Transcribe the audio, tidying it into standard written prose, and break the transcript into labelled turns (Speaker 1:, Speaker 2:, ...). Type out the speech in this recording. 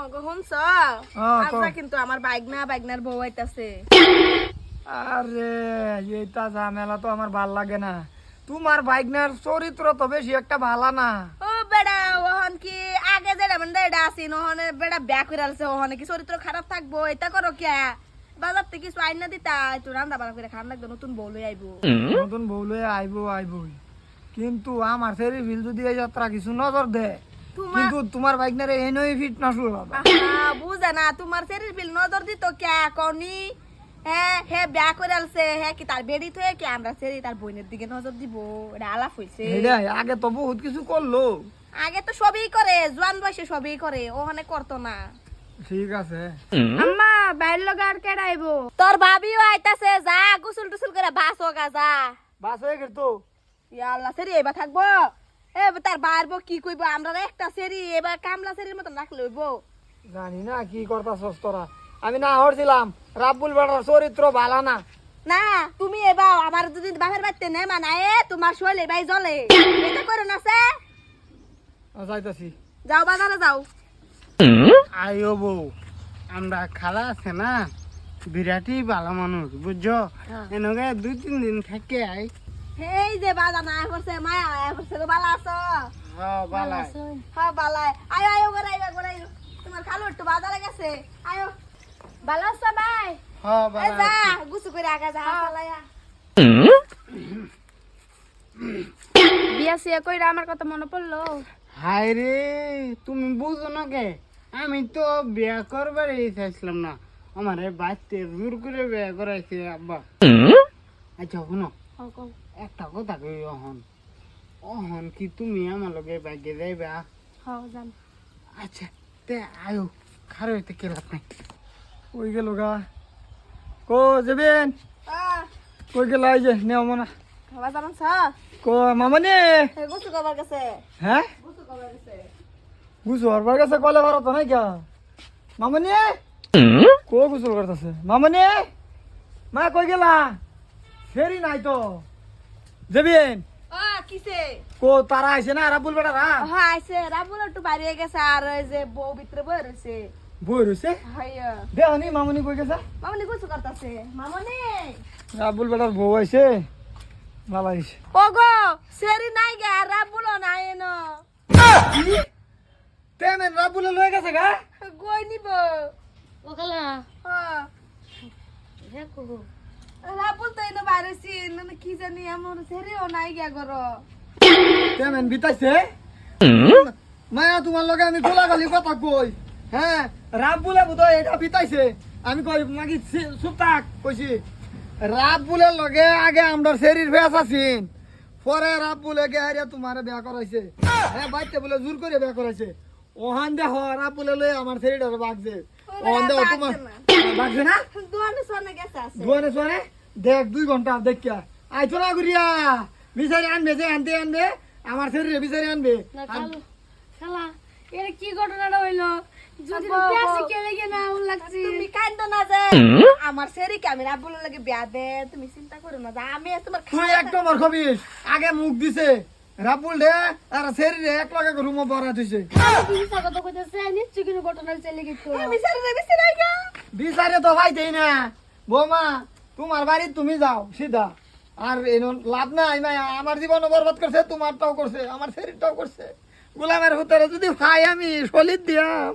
Speaker 1: শুনছ আজরা কিন্তু আমার বাইগনার বউ আইতাছে।
Speaker 2: আরে এইটা ঝামেলা তো আমার ভাল লাগে না। তোমার বাইকনার চরিত্র তো বেশি একটা ভালো না।
Speaker 1: ও বেড়া ওহন কি আগে যেটা মানে এটা আসিন ওহনে বেড়া ব্যাক করে আলছে ওহনে কি চরিত্র খারাপ থাকবো এটা করো কে বাজার থেকে কিছু আইন না দিতা একটু রান্না বান্না করে খান লাগবে নতুন বউ লই আইবো।
Speaker 2: নতুন বউ লয়ে আইবো কিন্তু আমার শরীর বিল যদি এই যাত্রা কিছু নজর দে কিন্তু তোমার বাইকনারে এনেই ফিট না শুরু হবে।
Speaker 1: বুঝে না তোমার শরীর বিল নজর দিত কে কনি হ্যাঁ ব্যাক করে আলছে হ্যাঁ কি তার বেড়ি থয়ে কি আমরা সেরি তার বোনের দিকে নজর দিব এটা আলাপ হইছে।
Speaker 2: এটাই আগে তো বহুত কিছু করলো।
Speaker 1: আগে তো সবই করে জোয়ান বয়সে সবই করে ওখানে করতো না।
Speaker 2: ঠিক আছে
Speaker 1: আম্মা বাইর লগা আর কেডাইবো তোর ভাবিও আইতাছে যা গোসল টুসল করে বাস হোগা যা
Speaker 2: বাস হয়ে গেল তো
Speaker 1: ইয়া আল্লাহ সেরি এবার থাকবো তার বাড়বো কি কইবো আমরা একটা সেরি এবার কামলা সেরির মতন রাখলে হইবো।
Speaker 2: জানি না কি করতাছস তোরা। আমি না হরছিলাম রাব্বুল বেটার চরিত্র ভালো না।
Speaker 1: না তুমি এবার আমার যদি বাপের বাড়িতে নে মানায় তোমার শৈলে ভাই জ্বলে এটা করো না সে
Speaker 2: যাইতাছি
Speaker 1: যাও বাজারে যাও।
Speaker 3: আইও বউ আমরা খালা আছে না বিরাটই ভালো মানুষ বুঝছো এনেকে 2-3 দিন থেকে আই।
Speaker 1: এই যে বাজা না করছে মায়া আয়া করছে তো ভালো আছো।
Speaker 3: হ্যাঁ বালা
Speaker 1: হ্যাঁ বালাই আয় আয় করে তোমার খালু একটু বাজারে গেছে আয়ো ভালো আছো ভাই
Speaker 3: হ্যাঁ
Speaker 1: এই
Speaker 3: বালা
Speaker 1: যা গুছু করে আগা যা চালায়া বিয়া সিয়া কইরা আমার কথা মনে পড়লো।
Speaker 3: হাই রে তুমি বুঝো না কে আমি তো বিয়া করবার চাইছিলাম না আমার বাচ্চা জোর করে বিয়া করাইছে আব্বা। আচ্ছা শুনো একটা কথা কই অহন কি তুমি আমার লগে বাইকে যাইবা?
Speaker 1: হ্যাঁ জান
Speaker 3: আচ্ছা তে আয়ো খারো হইতে কে লাভ নাই।
Speaker 2: কই গেল গা কো যাবেন কই গেল এই যে নেও মনা
Speaker 1: খাওয়া জানান ছা
Speaker 2: কো মামানে
Speaker 1: গুছু কবার গেছে
Speaker 2: হ্যাঁ
Speaker 1: গুছু কবার গেছে
Speaker 2: গুছু হরবার গেছে কলে ভারত নাই গা মামানে কো গুছু করতেছে মামানে মা কই গেলা ফেরি নাই তো যাবেন
Speaker 1: কিসে
Speaker 2: কো তারা আইছে না রাবুল বেটারা
Speaker 1: হ্যাঁ আইছে রাবুল একটু বাইরে গেছে আর ওই যে বউ ভিতরে বই রয়েছে।
Speaker 2: বই রইছে
Speaker 1: হাইয়া
Speaker 2: দেহনি মামনি কই গেছে
Speaker 1: মামনি গুছু করতেছে মামনি
Speaker 2: রাবুল বেটার বউ আইছে ভালো আইছে
Speaker 1: ওগো সেরি নাই গে আর রাবুলও নাই এনো
Speaker 2: তেমেন রাবুলে লয়ে গেছে গা
Speaker 1: গই নিব
Speaker 4: ওখালা
Speaker 1: হ্যাঁ
Speaker 4: দেখো
Speaker 1: রাবুল তো এনো বাইরে ছি মানে কি জানি আমার সেরিও নাই গে গরো
Speaker 2: তেমেন বিতাইছে মায়া তোমার লগে আমি গোলাগালি কথা কই হ্যাঁ রাবুলে বুঝো এটা বিতাইছে আমি কই মাগি চুপ থাক কইছি রাবুলের লগে আগে আমরার শরীর ভেস আছিন পরে রাবুলে গে হারিয়া তোমার বিয়া করাইছে হ্যাঁ বাইতে বলে জোর করে বিয়া করাইছে ওহান দেহ রাবুলে লয়ে আমার শরীরটা বাগছে ওহান দেহ তোমার বাগছে না
Speaker 1: দুয়ানে সোনে গেছে আছে
Speaker 2: দুয়ানে সোনে দেখ 2 ঘন্টা দেখিয়া আইতো না গুরিয়া বিচারি আনবে যে আনবে আমার শরীরে বিচারি আনবে
Speaker 4: না খালা এটা কি ঘটনাটা হইলো যদি পেঁয়াজি কেলে গে না উল লাগছে
Speaker 1: তুমি কান্দো না যে আমার সেরিকে আমি রাবুলের লাগে বিয়া দে তুমি চিন্তা করো না যে আমি তোমার
Speaker 2: তুই একদম ওর খবিস আগে মুখ দিছে রাবুল দে আর শরীরে এক লগে রুমো বড়া দিছে
Speaker 4: বিশা কথা কইতাছে নিশ্চয় কোনো ঘটনা চলে গেছে
Speaker 1: আমি সেরিরে বিছাই গা
Speaker 2: বিচারে তো ভাই দেই না বৌমা তোমার বাড়ি তুমি যাও সিধা আর এন লাভ নাই মায়া আমার জীবন বরবাদ করছে তোমারটাও করছে আমার শরীরটাও করছে গোলামের হুতারে যদি ভাই আমি সলিদ দিয়াম